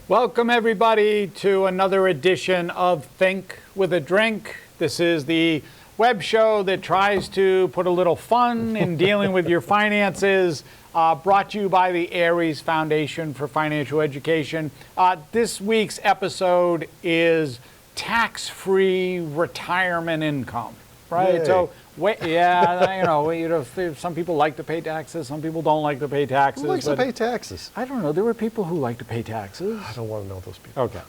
Welcome, everybody, to another edition of Think with a Drink. This is the web show that tries to put a little fun in dealing with your finances, brought to you by the Ares Foundation for Financial Education. This week's episode is tax-free retirement income, right? Yay. So, some people like to pay taxes, some people don't like to pay taxes. Who likes to pay taxes? I don't know. There were people who like to pay taxes. I don't want to know those people. Okay.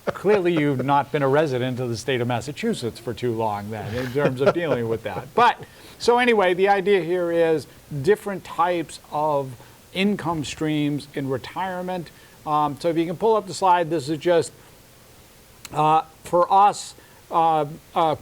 Clearly, you've not been a resident of the state of Massachusetts for too long then, in terms of dealing with that. But, so anyway, the idea here is different types of income streams in retirement. So if you can pull up the slide, this is just, for us, a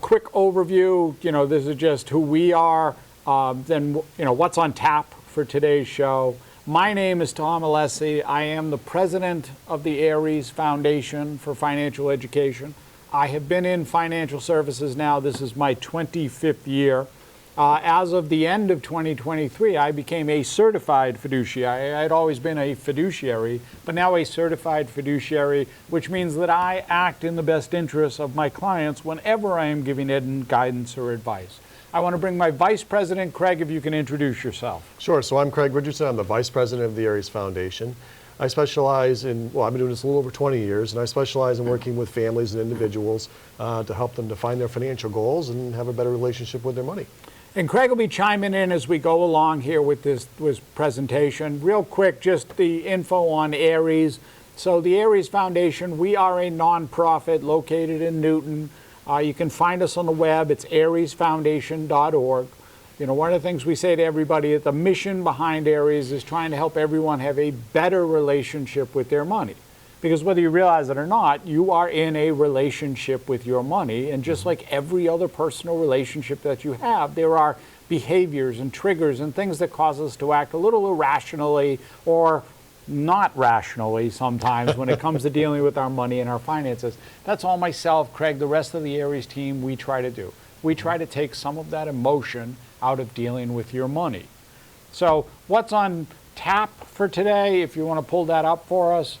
quick overview. This is just who we are, then, what's on tap for today's show. My name is Tom Alessi. I am the president of the Ares Foundation for Financial Education. I have been in financial services now. This is my 25th year. As of the end of 2023, I became a certified fiduciary. I had always been a fiduciary, but now a certified fiduciary, which means that I act in the best interests of my clients whenever I am giving guidance or advice. I want to bring my vice president, Craig, if you can introduce yourself. Sure. So I'm Craig Richardson. I'm the vice president of the Ares Foundation. I specialize in, I've been doing this a little over 20 years, and I specialize in working with families and individuals to help them define their financial goals and have a better relationship with their money. And Craig will be chiming in as we go along here with this presentation. Real quick, just the info on Ares. So the Ares Foundation, we are a nonprofit located in Newton. You can find us on the web. It's aresfoundation.org. One of the things we say to everybody is the mission behind Ares is trying to help everyone have a better relationship with their money. Because whether you realize it or not, you are in a relationship with your money. And just like every other personal relationship that you have, there are behaviors and triggers and things that cause us to act a little irrationally or not rationally sometimes when it comes to dealing with our money and our finances. That's all myself, Craig, the rest of the Ares team, we try to do. We try to take some of that emotion out of dealing with your money. So what's on tap for today, if you want to pull that up for us?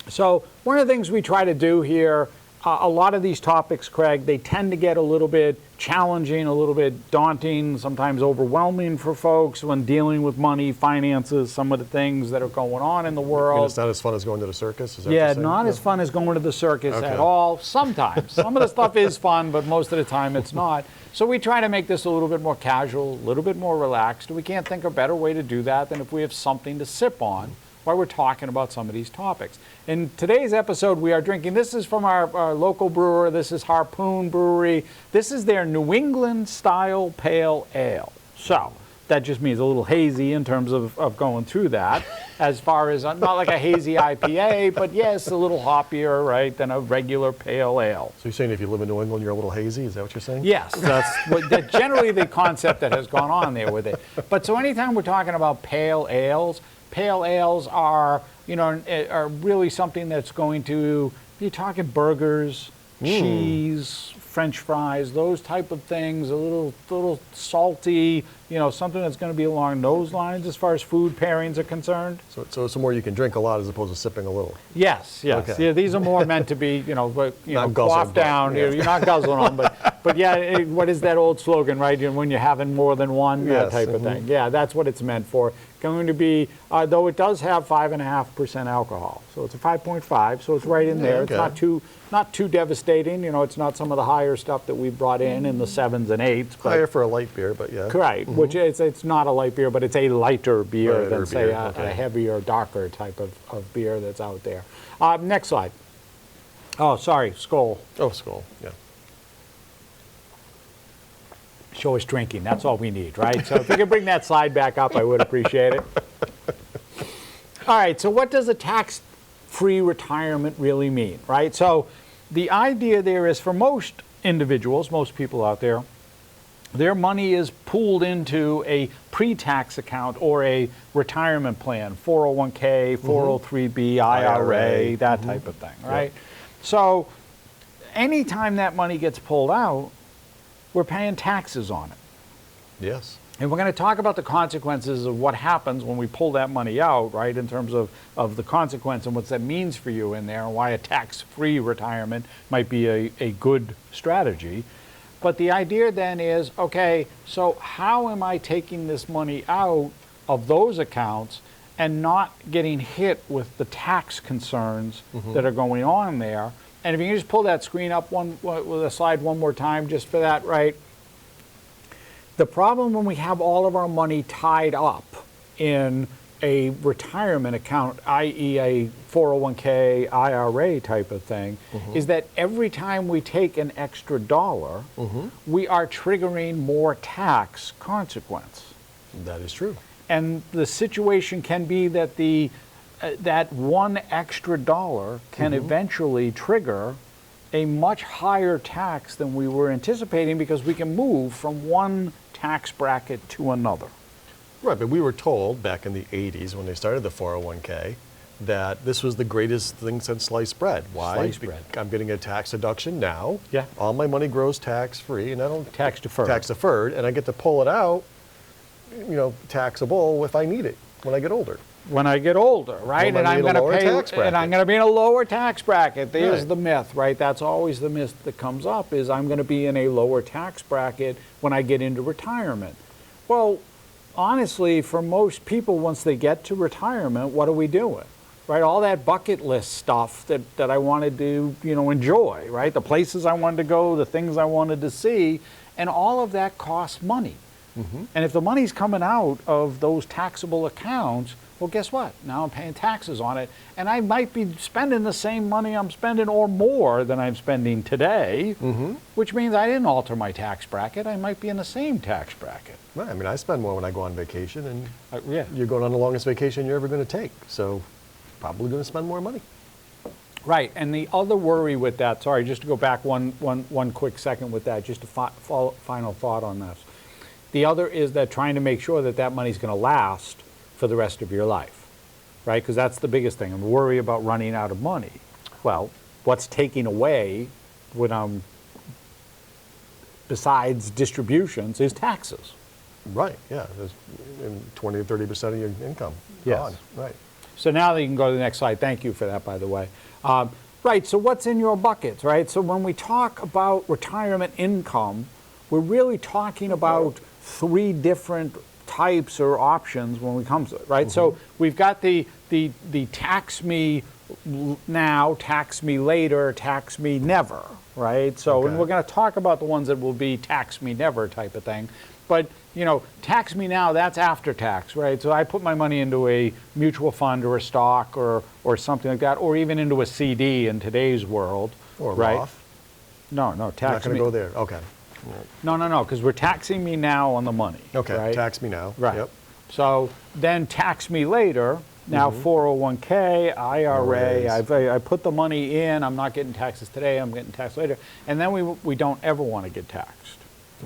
So one of the things we try to do here, a lot of these topics, Craig, they tend to get a little bit challenging, a little bit daunting, sometimes overwhelming for folks when dealing with money, finances, some of the things that are going on in the world. And it's not as fun as going to the circus? Is that Yeah, what you're saying? not as fun as going to the circus at all. Sometimes. Some of the stuff is fun, but most of the time it's not. So we try to make this a little bit more casual, a little bit more relaxed. We can't think of a better way to do that than if we have something to sip on while we're talking about some of these topics. In today's episode, we are drinking, this is from our local brewer, this is Harpoon Brewery. This is their New England style pale ale. So that just means a little hazy in terms of going through that, as far as, not like a hazy IPA, but yes, a little hoppier, right, than a regular pale ale. So you're saying if you live in New England, you're a little hazy? Is that what you're saying? Yes, that's generally the concept that has gone on there with it. But so anytime we're talking about pale ales are, are really something that's going to, you're talking burgers, cheese, French fries, those type of things, a little salty, something that's going to be along those lines as far as food pairings are concerned. So it's more you can drink a lot as opposed to sipping a little. Yes. Okay. Yeah, these are more meant to be, Not quaff down. Yeah. You're not guzzling them, but yeah, what is that old slogan, right? When you're having more than one, that Yes. type of thing. Yeah, that's what it's meant for. Going to be, though it does have 5.5% alcohol, so it's a 5.5, so it's right in there. Okay. It's not too devastating. It's not some of the higher stuff that we've brought in the 7s and 8s. But Higher for a light beer, but yeah. correct, which it's not a light beer, but it's a lighter beer Lighter than, say, beer, a heavier, darker type of beer that's out there. Next slide. Oh, sorry, Skol. Oh, Skol, yeah. Show us drinking. That's all we need, right? So if you could bring that slide back up, I would appreciate it. All right, so what does a tax-free retirement really mean, right? So the idea there is for most individuals, most people out there, their money is pooled into a pre-tax account or a retirement plan, 401k, 403b, IRA, that type of thing, right? Yep. So anytime that money gets pulled out, we're paying taxes on it. Yes. And we're going to talk about the consequences of what happens when we pull that money out, right, in terms of the consequence and what that means for you in there and why a tax-free retirement might be a good strategy. But the idea then is, okay, so how am I taking this money out of those accounts and not getting hit with the tax concerns that are going on there? And if you can just pull that screen up with a slide one more time, just for that, right? The problem when we have all of our money tied up in a retirement account, i.e. a 401k, IRA type of thing, is that every time we take an extra dollar, we are triggering more tax consequence. That is true. And the situation can be that that one extra dollar can eventually trigger a much higher tax than we were anticipating because we can move from one tax bracket to another. Right, but we were told back in the 80s when they started the 401k that this was the greatest thing since sliced bread. Why? Sliced bread. I'm getting a tax deduction now. Yeah. All my money grows tax-free, and I don't Tax deferred. tax deferred, and I get to pull it out, taxable if I need it when I get older. When I get older, right? Well, And I'm maybe in going a to lower pay, tax bracket. and I'm going to be in a lower tax bracket. There's Right. the myth, right? That's always the myth that comes up is I'm going to be in a lower tax bracket when I get into retirement. Well, honestly, for most people, once they get to retirement, what are we doing? Right, all that bucket list stuff that I wanted to, enjoy, right? The places I wanted to go, the things I wanted to see, and all of that costs money. And if the money's coming out of those taxable accounts, well, guess what? Now I'm paying taxes on it, and I might be spending the same money I'm spending or more than I'm spending today, which means I didn't alter my tax bracket. I might be in the same tax bracket. Right, I mean, I spend more when I go on vacation, and Yeah. you're going on the longest vacation you're ever going to take, so probably going to spend more money. Right, and the other worry with that, sorry, just to go back one quick second with that, just a final thought on this. The other is that trying to make sure that that money's going to last for the rest of your life, right? Because that's the biggest thing. I'm worried about running out of money. Well, what's taking away when I'm, besides distributions, is taxes. Right, yeah, there's 20 to 30% of your income Yes. gone. Right. So now you can go to the next slide. Thank you for that, by the way. Right, so what's in your buckets, right? So when we talk about retirement income, we're really talking about three different types or options when we come to it, right? So we've got the tax me now, tax me later, tax me never, right? So, and Okay. we're going to talk about the ones that will be tax me never type of thing. But, tax me now, that's after tax, right? So I put my money into a mutual fund or a stock or something like that, or even into a CD in today's world, Or right? Roth. No, Not tax going me. to go there. Okay. No, because we're taxing me now on the money. Okay, right? tax me now. Right. Yep. So then tax me later. Now 401k, IRA, I put the money in. I'm not getting taxes today. I'm getting taxed later. And then we don't ever want to get taxed.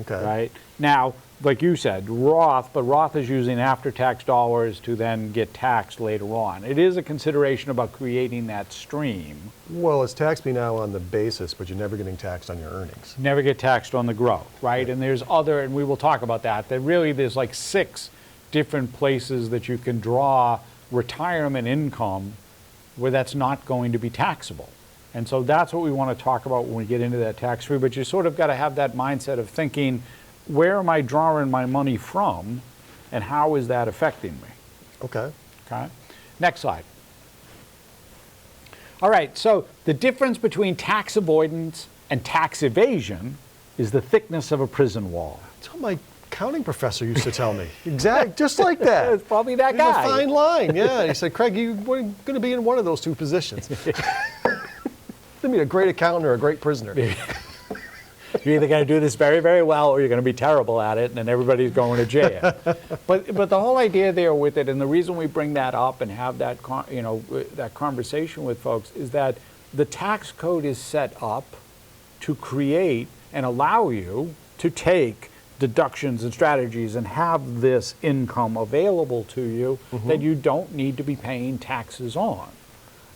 Okay. Right? Now, like you said, Roth, but Roth is using after-tax dollars to then get taxed later on. It is a consideration about creating that stream. Well, it's tax me now on the basis, but you're never getting taxed on your earnings. Never get taxed on the growth, right? And there's and we will talk about that, there's like 6 different places that you can draw retirement income where that's not going to be taxable. And so that's what we want to talk about when we get into that tax-free, but you sort of got to have that mindset of thinking, where am I drawing my money from and how is that affecting me? Okay. Okay. Next slide. All right, so the difference between tax avoidance and tax evasion is the thickness of a prison wall. That's what my accounting professor used to tell me. Exactly, just like that. It's probably that There's guy. a fine line, yeah. He said, Craig, you're going to be in one of those two positions. You'll be a great accountant or a great prisoner. You're either going to do this very, very well or you're going to be terrible at it and then everybody's going to jail. But the whole idea there with it, and the reason we bring that up and have that that conversation with folks is that the tax code is set up to create and allow you to take deductions and strategies and have this income available to you that you don't need to be paying taxes on.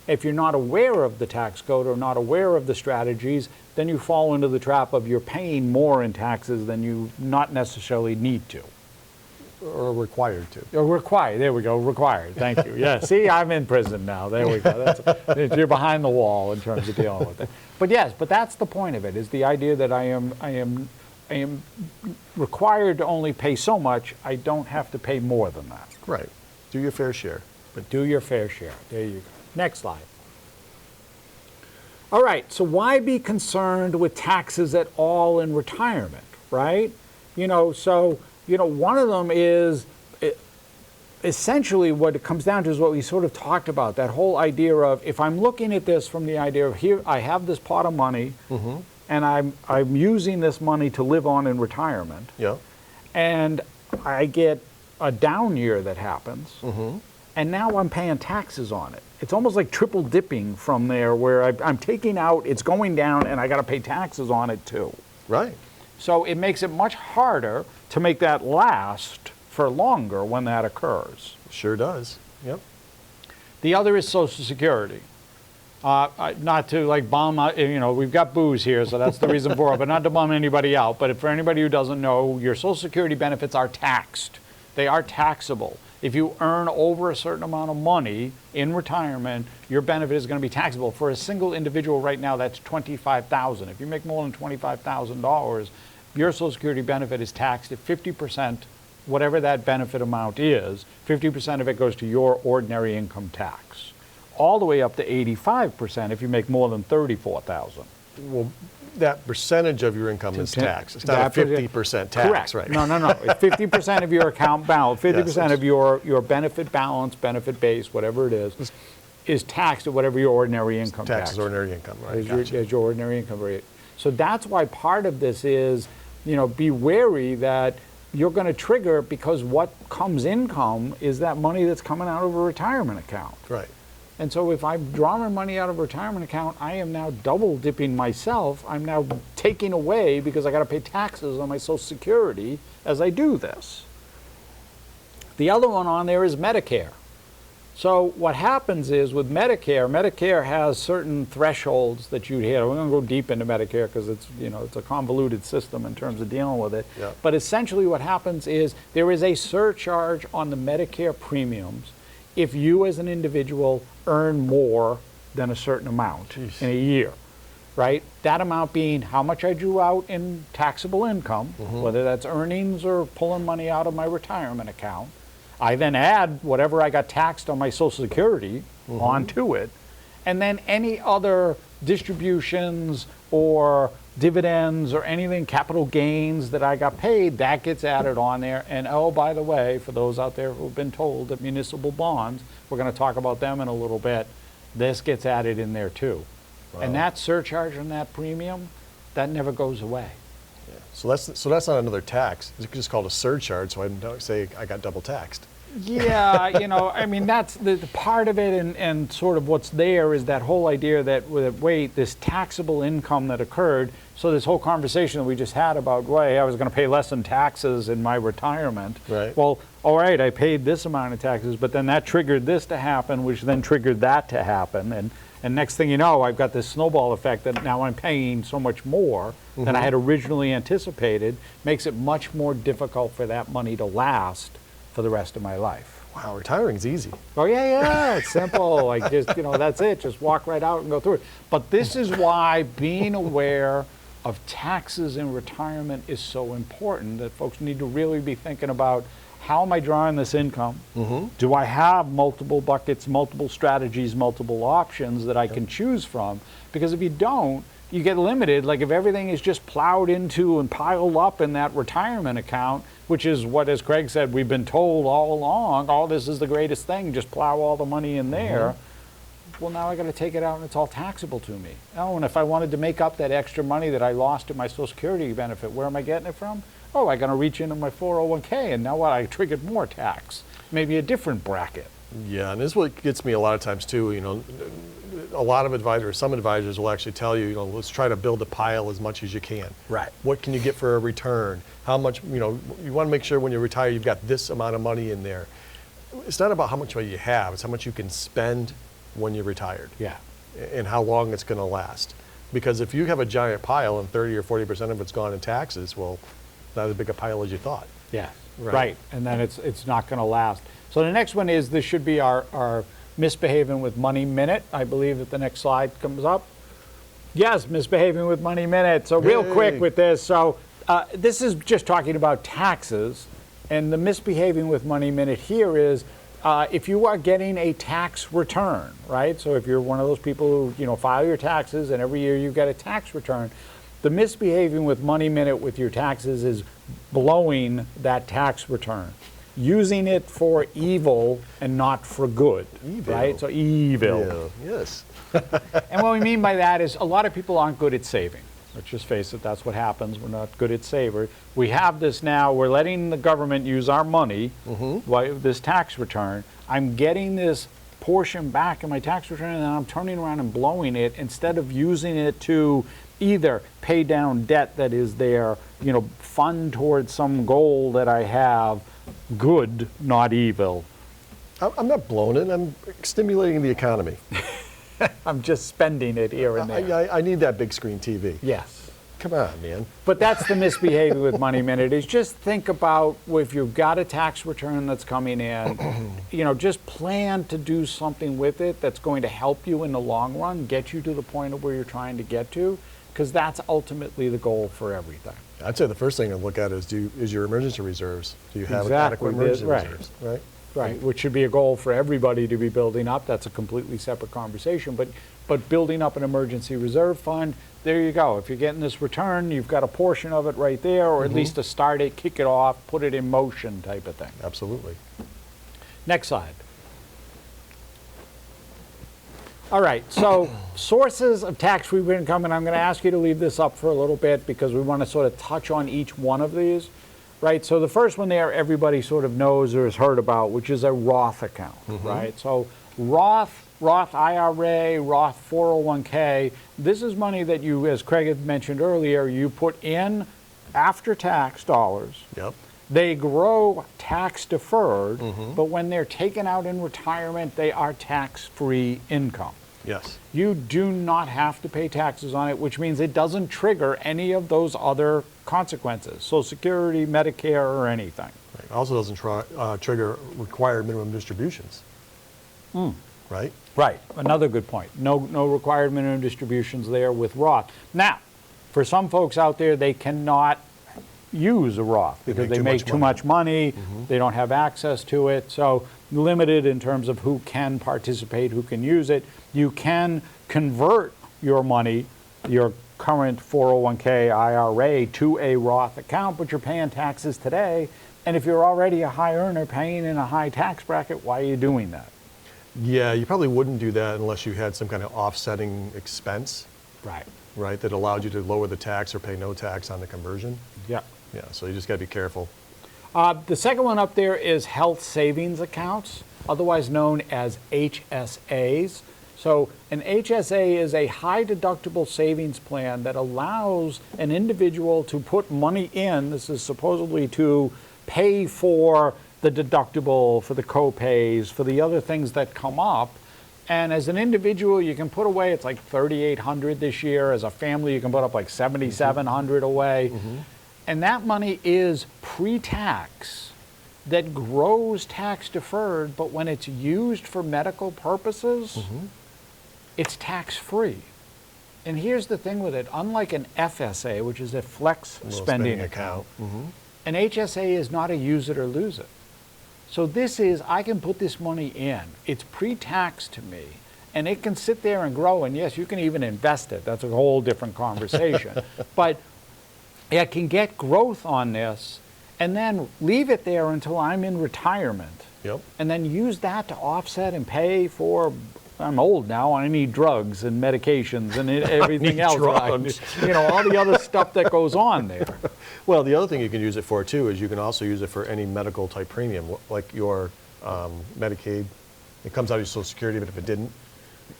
If you're not aware of the tax code or not aware of the strategies, then you fall into the trap of you're paying more in taxes than you not necessarily need to. or required to. You're required. There we go. Required. Thank you. Yeah. See, I'm in prison now. There we go. You're behind the wall in terms of dealing with it. But yes, but that's the point of it. Is the idea that I am required to only pay so much. I don't have to pay more than that. Right. Do your fair share. But do your fair share. There you go. Next slide. All right. So why be concerned with taxes at all in retirement, right? One of them is essentially what it comes down to is what we sort of talked about, that whole idea of if I'm looking at this from the idea of here, I have this pot of money and I'm using this money to live on in retirement. Yeah. And I get a down year that happens and now I'm paying taxes on it. It's almost like triple dipping from there where I'm taking out, it's going down and I got to pay taxes on it too. Right. So it makes it much harder to make that last for longer when that occurs. Sure does. Yep. The other is Social Security. Not to like bum, we've got booze here, so that's the reason for it, but not to bum anybody out. But for anybody who doesn't know, your Social Security benefits are taxed. They are taxable. If you earn over a certain amount of money in retirement, your benefit is going to be taxable. For a single individual right now, that's $25,000. If you make more than $25,000, your Social Security benefit is taxed at 50%, whatever that benefit amount is. 50% of it goes to your ordinary income tax, all the way up to 85% if you make more than $34,000. Well, that percentage of your income is taxed. It's not a 50% tax, correct. right? No. It's 50% of your account balance, 50% of your benefit balance, benefit base, whatever it is taxed at whatever your ordinary income tax. Tax is ordinary income, right? As your ordinary income rate. So that's why part of this is, be wary that you're going to trigger, because what comes income is that money that's coming out of a retirement account. Right. And so if I'm drawing money out of a retirement account, I am now double dipping myself. I'm now taking away because I got to pay taxes on my Social Security as I do this. The other one on there is Medicare. So what happens is with Medicare has certain thresholds that you hit. We're going to go deep into Medicare because it's a convoluted system in terms of dealing with it. Yeah. But essentially what happens is there is a surcharge on the Medicare premiums if you as an individual earn more than a certain amount in a year, right? That amount being how much I drew out in taxable income, whether that's earnings or pulling money out of my retirement account. I then add whatever I got taxed on my Social Security onto it, and then any other distributions or dividends or anything, capital gains that I got paid, that gets added on there. And oh, by the way, for those out there who've been told that municipal bonds, we're going to talk about them in a little bit, this gets added in there too. Wow. And that surcharge on that premium, that never goes away. Yeah. So that's not another tax. It's just called a surcharge, so I don't say I got double taxed. Yeah, that's the part of it, and sort of what's there is that whole idea that, wait, this taxable income that occurred, so this whole conversation that we just had about, I was going to pay less in taxes in my retirement. Right. Well, all right, I paid this amount of taxes, but then that triggered this to happen, which then triggered that to happen, and next thing you know, I've got this snowball effect that now I'm paying so much more than I had originally anticipated, makes it much more difficult for that money to last for the rest of my life. Wow, retiring's easy. Oh yeah, it's simple. Like just, that's it. Just walk right out and go through it. But this is why being aware of taxes in retirement is so important, that folks need to really be thinking about, how am I drawing this income? Do I have multiple buckets, multiple strategies, multiple options that I can choose from? Because if you don't, you get limited. Like if everything is just plowed into and piled up in that retirement account, which is what, as Craig said, we've been told all along, oh, this is the greatest thing, just plow all the money in there. Well, now I got to take it out and it's all taxable to me. Oh, and if I wanted to make up that extra money that I lost in my Social Security benefit, where am I getting it from? Oh, I got to reach into my 401k, and now what? I triggered more tax, maybe a different bracket. Yeah, and this is what gets me a lot of times too. A lot of advisors, some advisors will actually tell you, let's try to build a pile as much as you can. Right. What can you get for a return? How much, you want to make sure when you retire you've got this amount of money in there. It's not about how much money you have, it's how much you can spend when you're retired. Yeah. And how long it's going to last. Because if you have a giant pile and 30 or 40% of it's gone in taxes, well, not as big a pile as you thought. Yeah. Right, and then it's not going to last. So the next one is, this should be our misbehaving with money minute. I believe that the next slide comes up. Yes, misbehaving with money minute. So real quick with this. So this is just talking about taxes, and the misbehaving with money minute here is if you are getting a tax return, right? So if you're one of those people who file your taxes and every year you get a tax return, the misbehaving with money minute with your taxes is blowing that tax return, using it for evil and not for good, right? So evil. Yeah. Yes. And what we mean by that is a lot of people aren't good at saving. Let's just face it, that's what happens. We're not good at saving. We have this now, we're letting the government use our money, this tax return. I'm getting this portion back in my tax return, and then I'm turning around and blowing it instead of using it to either pay down debt that is there, fund towards some goal that I have, good, not evil. I'm not blowing it. I'm stimulating the economy. I'm just spending it here and there. I need that big screen TV. Yes. Come on, man. But that's the misbehavior with money minute, is just think about if you've got a tax return that's coming in, just plan to do something with it that's going to help you in the long run, get you to the point of where you're trying to get to, because that's ultimately the goal for everything. I'd say the first thing to look at is your emergency reserves. Do you have Exactly. adequate emergency Right. reserves? Right. Right, which should be a goal for everybody to be building up. That's a completely separate conversation. But building up an emergency reserve fund, there you go. If you're getting this return, you've got a portion of it right there, or at least to start it, kick it off, put it in motion type of thing. Absolutely. Next slide. All right, so sources of tax-free income, and I'm going to ask you to leave this up for a little bit because we want to sort of touch on each one of these. Right, so the first one there everybody sort of knows or has heard about, which is a Roth account, right? So Roth IRA, Roth 401k, this is money that you, as Craig had mentioned earlier, you put in after-tax dollars. Yep. They grow tax deferred, but when they're taken out in retirement, they are tax-free income. Yes. You do not have to pay taxes on it, which means it doesn't trigger any of those other consequences, Social Security, Medicare, or anything. Right. It also doesn't trigger required minimum distributions. Right? Right. Another good point. No required minimum distributions there with Roth. Now, for some folks out there, they cannot use a Roth because they make too much money. They don't have access to it. So limited in terms of who can participate, who can use it. You can convert your money, your current 401k IRA, to a Roth account, but you're paying taxes today. And if you're already a high earner paying in a high tax bracket, why are you doing that? Yeah, you probably wouldn't do that unless you had some kind of offsetting expense, Right. that allowed you to lower the tax or pay no tax on the conversion. Yeah. Yeah, so you just got to be careful. The second one up there is health savings accounts, otherwise known as HSAs. So an HSA is a high deductible savings plan that allows an individual to put money in. This is supposedly to pay for the deductible, for the co-pays, for the other things that come up. And as an individual, you can put away, it's like $3,800 this year. As a family, you can put up like $7,700 away. And that money is pre-tax, that grows tax deferred, but when it's used for medical purposes, it's tax free. And here's the thing with it, unlike an FSA, which is a flex spending account, an HSA is not a use it or lose it. So this is, I can put this money in, it's pre-tax to me, and it can sit there and grow, and yes, you can even invest it, that's a whole different conversation. But I can get growth on this and then leave it there until I'm in retirement. Yep. And then use that to offset and pay for, I'm old now, I need drugs and medications and everything else. drugs. All the other stuff that goes on there. Well, the other thing you can use it for too is you can also use it for any medical type premium, like your Medicaid. It comes out of your Social Security, but if it didn't,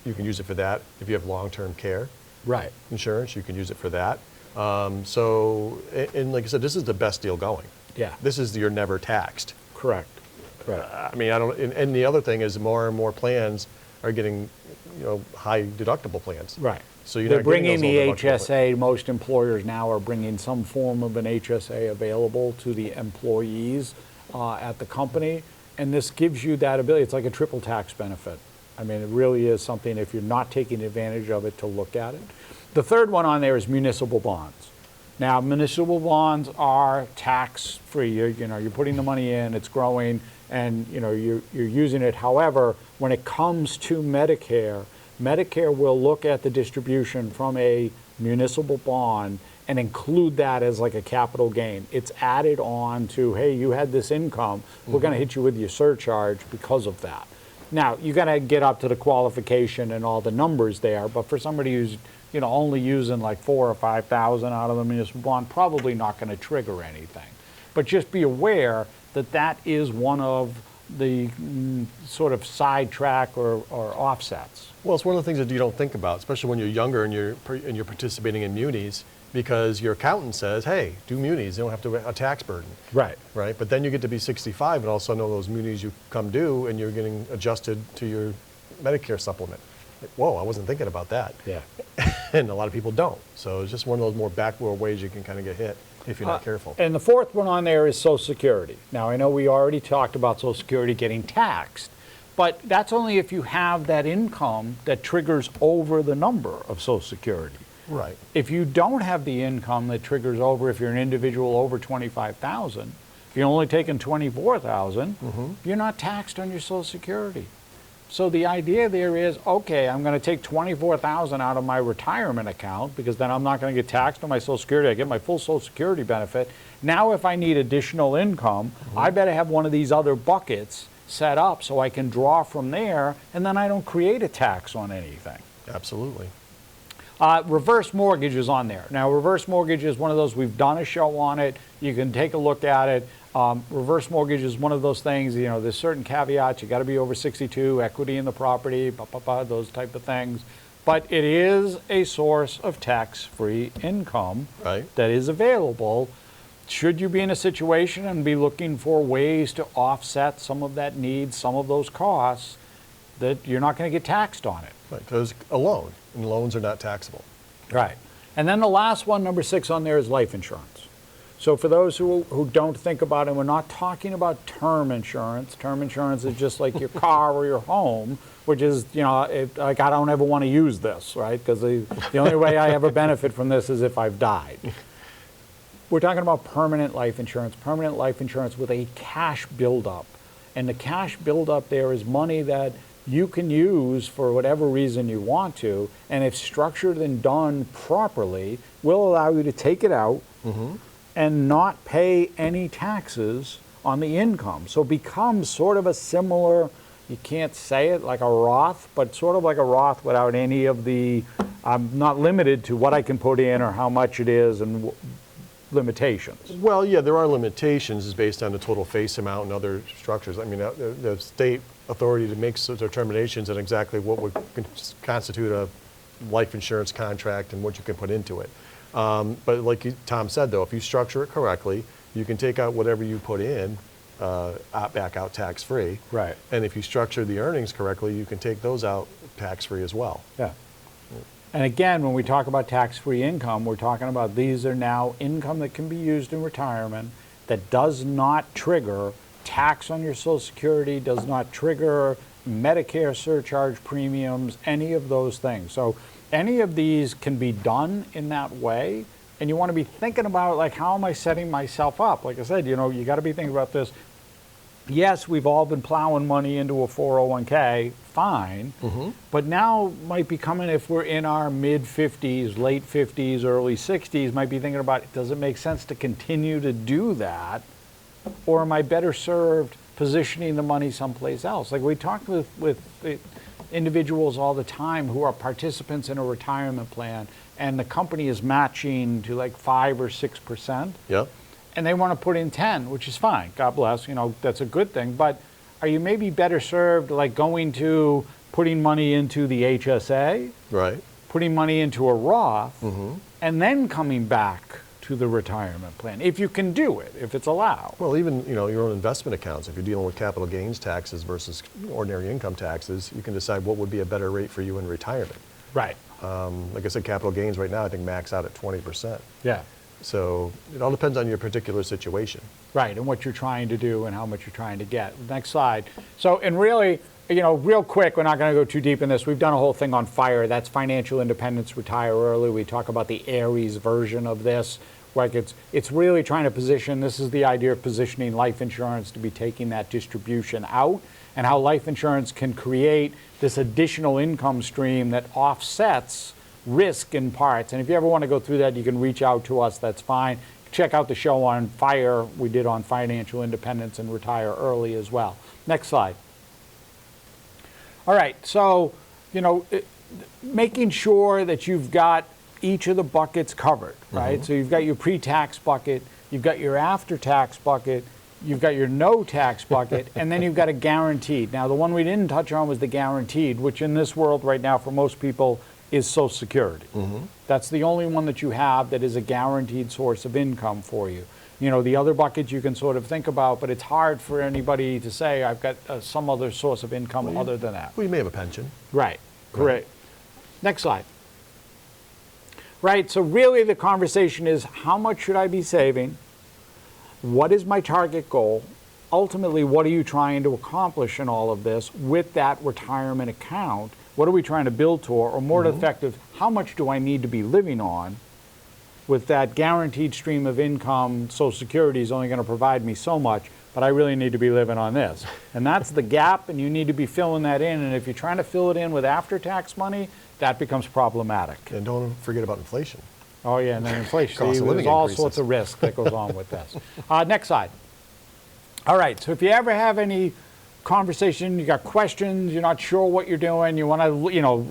you can use it for that. If you have long-term care Right. insurance, you can use it for that. And like I said, this is the best deal going. Yeah. This is, you're never taxed. Correct. I mean, and the other thing is more and more plans are getting, high deductible plans. Right. So you're They're not getting bringing the those low deductible HSA, most employers now are bringing some form of an HSA available to the employees. at the company, and this gives you that ability. It's like a triple tax benefit. I mean, it really is something, if you're not taking advantage of it, to look at it. The third one on there is municipal bonds. Now, municipal bonds are tax-free. You're putting the money in, it's growing, and you're using it. However, when it comes to Medicare, Medicare will look at the distribution from a municipal bond and include that as like a capital gain. It's added on to, hey, you had this income, we're going to hit you with your surcharge because of that. Now, you got to get up to the qualification and all the numbers there, but for somebody who's only using like 4,000 or 5,000 out of the municipal bond, probably not going to trigger anything. But just be aware that that is one of the sort of sidetrack or offsets. Well, it's one of the things that you don't think about, especially when you're younger and you're participating in munis, because your accountant says, hey, do munis, you don't have to a tax burden. Right. Right? But then you get to be 65 and all of a sudden all those munis you come due and you're getting adjusted to your Medicare supplement. Like, whoa, I wasn't thinking about that. Yeah. And a lot of people don't. So it's just one of those more backward ways you can kind of get hit if you're not careful. And the fourth one on there is Social Security. Now, I know we already talked about Social Security getting taxed, but that's only if you have that income that triggers over the number of Social Security. Right. If you don't have the income that triggers over, if you're an individual over 25,000, if you're only taking 24,000, you're not taxed on your Social Security. So the idea there is, okay, I'm going to take 24,000 out of my retirement account because then I'm not going to get taxed on my Social Security. I get my full Social Security benefit. Now, if I need additional income, I better have one of these other buckets set up so I can draw from there, and then I don't create a tax on anything. Absolutely. Reverse mortgage is on there. Now, reverse mortgage is one of those, we've done a show on it. You can take a look at it. Reverse mortgage is one of those things, there's certain caveats. You got to be over 62, equity in the property, those type of things. But it is a source of tax-free income that is available. Should you be in a situation and be looking for ways to offset some of that need, some of those costs, that you're not going to get taxed on it. Right, because a loan, and loans are not taxable. Right. And then the last one, number 6 on there, is life insurance. So for those who don't think about it, we're not talking about term insurance. Term insurance is just like your car or your home, which is, like I don't ever want to use this, right? Because the only way I ever benefit from this is if I've died. We're talking about permanent life insurance with a cash buildup. And the cash buildup there is money that you can use for whatever reason you want to, and if structured and done properly, will allow you to take it out and not pay any taxes on the income. So it becomes sort of a similar, you can't say it like a Roth, but sort of like a Roth without any of the, I'm not limited to what I can put in or how much it is and limitations. Well, yeah, there are limitations based on the total face amount and other structures. I mean, the state authority to make determinations on exactly what would constitute a life insurance contract and what you can put into it. But like Tom said, though, if you structure it correctly, you can take out whatever you put in, back out tax-free. Right. And if you structure the earnings correctly, you can take those out tax-free as well. Yeah. And again, when we talk about tax-free income, we're talking about these are now income that can be used in retirement that does not trigger tax on your Social Security, does not trigger Medicare surcharge premiums, any of those things. So any of these can be done in that way, and you want to be thinking about, like, how am I setting myself up? Like I said, you got to be thinking about this. Yes, we've all been plowing money into a 401k, fine, but now might be coming, if we're in our mid-50s, late 50s, early 60s, might be thinking about, does it make sense to continue to do that, or am I better served positioning the money someplace else? Like we talk with individuals all the time who are participants in a retirement plan, and the company is matching to like 5 or 6%. Yeah. And they want to put in 10, which is fine. God bless, that's a good thing. But are you maybe better served like going to putting money into the HSA, Right. putting money into a Roth, and then coming back to the retirement plan, if you can do it, if it's allowed? Well, even your own investment accounts, if you're dealing with capital gains taxes versus ordinary income taxes, you can decide what would be a better rate for you in retirement. Right. Like I said, capital gains right now I think max out at 20%. Yeah. So it all depends on your particular situation. Right, and what you're trying to do and how much you're trying to get. Next slide. So, and really, real quick, we're not going to go too deep in this. We've done a whole thing on FIRE. That's Financial Independence, Retire Early. We talk about the Aries version of this. Like it's really trying to position, this is the idea of positioning life insurance to be taking that distribution out, and how life insurance can create this additional income stream that offsets risk in parts. And if you ever want to go through that, you can reach out to us, that's fine. Check out the show on FIRE we did on financial independence and retire early as well. Next slide. All right, so, making sure that you've got each of the buckets covered, right? So you've got your pre-tax bucket, you've got your after-tax bucket, you've got your no-tax bucket, and then you've got a guaranteed. Now, the one we didn't touch on was the guaranteed, which in this world right now for most people is Social Security. That's the only one that you have that is a guaranteed source of income for you. The other buckets you can sort of think about, but it's hard for anybody to say, I've got some other source of income other than that. Well, you may have a pension. Right, correct. Next slide. Right, so really the conversation is, how much should I be saving? What is my target goal? Ultimately, what are you trying to accomplish in all of this with that retirement account? What are we trying to build toward? Or more effective, how much do I need to be living on? With that guaranteed stream of income, Social Security is only going to provide me so much, but I really need to be living on this. And that's the gap, and you need to be filling that in. And if you're trying to fill it in with after-tax money, that becomes problematic. And don't forget about inflation. Oh, yeah, and then inflation. Cost of living There's all increases. sorts of risk that goes on with this. Next slide. All right, so if you ever have any conversation, you got questions, you're not sure what you're doing, you want to,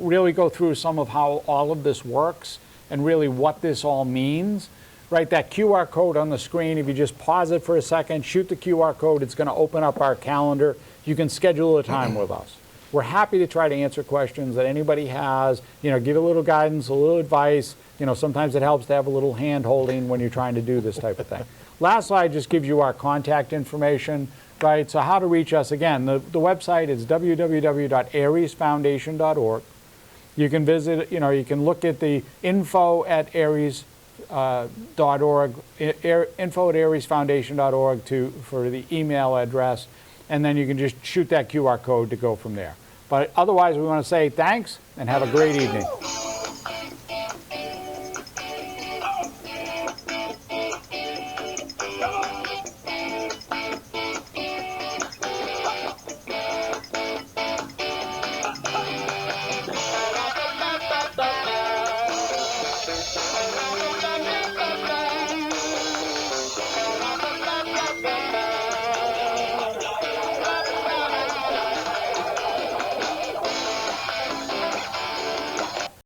really go through some of how all of this works and really what this all means, right? That QR code on the screen, if you just pause it for a second, shoot the QR code, it's going to open up our calendar. You can schedule a time with us. We're happy to try to answer questions that anybody has, give a little guidance, a little advice. Sometimes it helps to have a little hand holding when you're trying to do this type of thing. Last slide just gives you our contact information, right? So how to reach us, again, the website is www.ariesfoundation.org. You can visit, you can look at the info@aries.org, info@ariesfoundation.org for the email address, and then you can just shoot that QR code to go from there. But otherwise, we want to say thanks and have a great evening.